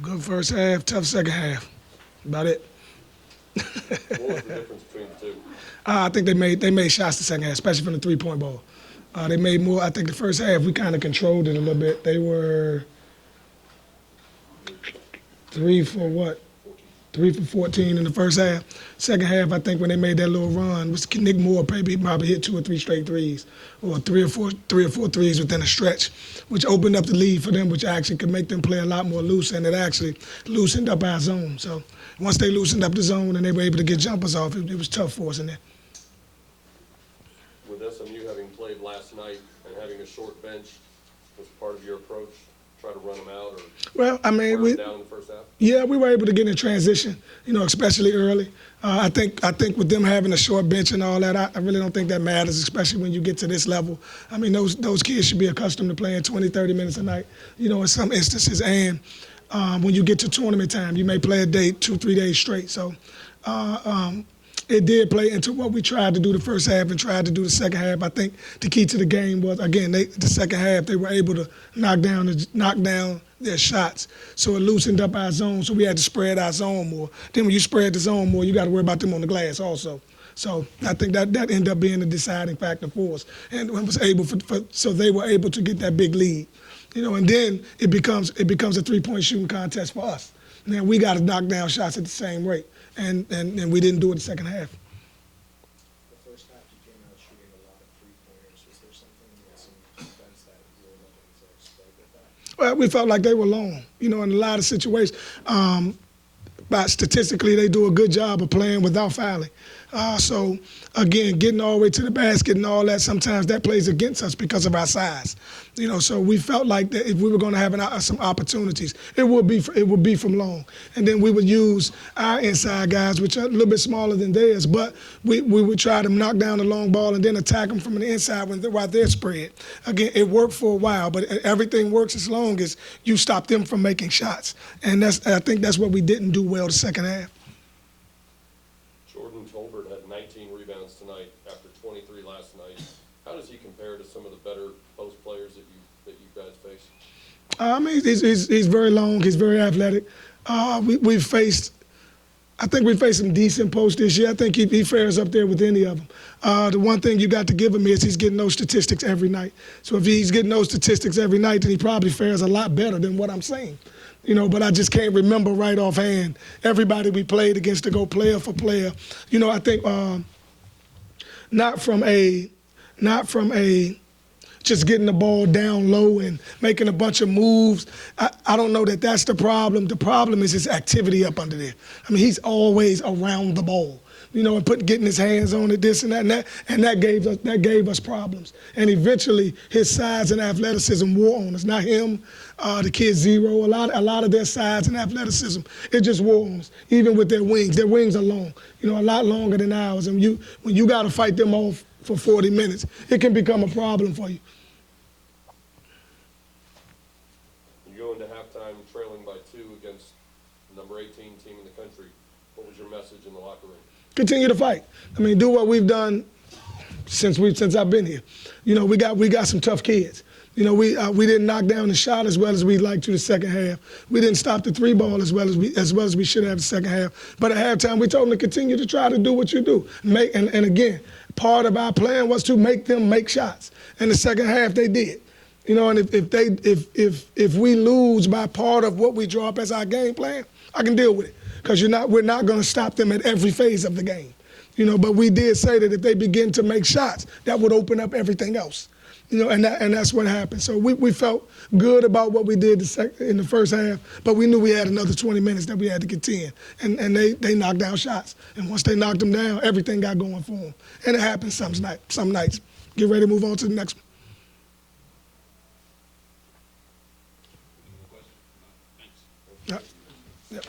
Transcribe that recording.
Good first half, tough second half. About it. What was the difference between the two? I think they made shots the second half, especially from the 3-point ball. They made more. I think the first half we kind of controlled it a little bit. They were 3 for what? 3 for 14 in the first half. Second half, I think when they made that little run, was Nick Moore probably hit 2 or 3 straight threes, or three or four threes within a stretch, which opened up the lead for them, which actually could make them play a lot more loose, and it actually loosened up our zone. So once they loosened up the zone and they were able to get jumpers off, it was tough for us in there. With SMU having played last night and having a short bench, was part of your approach try to run them out, or well, I mean, wear them down in the first half? Yeah, we were able to get in transition, especially early. I think with them having a short bench and all that, I really don't think that matters, especially when you get to this level. I mean, those kids should be accustomed to playing 20, 30 minutes a night, in some instances. And when you get to tournament time, you may play a day, 2-3 days straight. So it did play into what we tried to do the first half and tried to do the second half. I think the key to the game was, again, the second half, they were able to knock down their shots. So it loosened up our zone, so we had to spread our zone more. Then when you spread the zone more, you got to worry about them on the glass also. So I think that ended up being the deciding factor for us. And was able so they were able to get that big lead. And then it becomes a 3-point shooting contest for us. Now we got to knock down shots at the same rate. And we didn't do it in the second half. The first half you came out shooting a lot of three-pointers. Was there something in some defense that you were looking to exploit with that? Well, we felt like they were long, in a lot of situations. But statistically, they do a good job of playing without fouling. So, again, getting all the way to the basket and all that, sometimes that plays against us because of our size. So we felt like that if we were going to have some opportunities, it would be from long. And then we would use our inside guys, which are a little bit smaller than theirs, but we would try to knock down the long ball and then attack them from the inside while they're spread. Again, it worked for a while, but everything works as long as you stop them from making shots. And I think that's what we didn't do well the second half. Jordan Tolbert had 19 rebounds tonight after 23 last night. How does he compare to some of the better post players that you guys face? I mean, he's very long. He's very athletic. We've faced some decent posts this year. I think he fares up there with any of them. The one thing you got to give him is he's getting those statistics every night. So if he's getting those statistics every night, then he probably fares a lot better than what I'm saying. But I just can't remember right offhand everybody we played against to go player for player. I think not from a just getting the ball down low and making a bunch of moves. I don't know that that's the problem. The problem is his activity up under there. I mean, he's always around the ball, and getting his hands on it, this and that, and that gave us problems. And eventually, his size and athleticism wore on us. Not him, the kid Zero. A lot of their size and athleticism, it just wore on us. Even with their wings are long, a lot longer than ours. And when you got to fight them off for 40 minutes, it can become a problem for you. You go into halftime trailing by 2 against the number 18 team in the country. What was your message in the locker room? Continue to fight. I mean, do what we've done since I've been here. We got some tough kids. We didn't knock down the shot as well as we'd like to the second half. We didn't stop the 3-ball as well as we should have the second half. But at halftime, we told them to continue to try to do what you do. And again, part of our plan was to make them make shots. And the second half, they did. And if we lose by part of what we draw up as our game plan, I can deal with it. Because we're not going to stop them at every phase of the game. But we did say that if they begin to make shots, that would open up everything else. And that's what happened. So we felt good about what we did in the first half, but we knew we had another 20 minutes that we had to contend. And they knocked down shots. And once they knocked them down, everything got going for them. And it happens some nights. Get ready to move on to the next one. Thanks. Yep.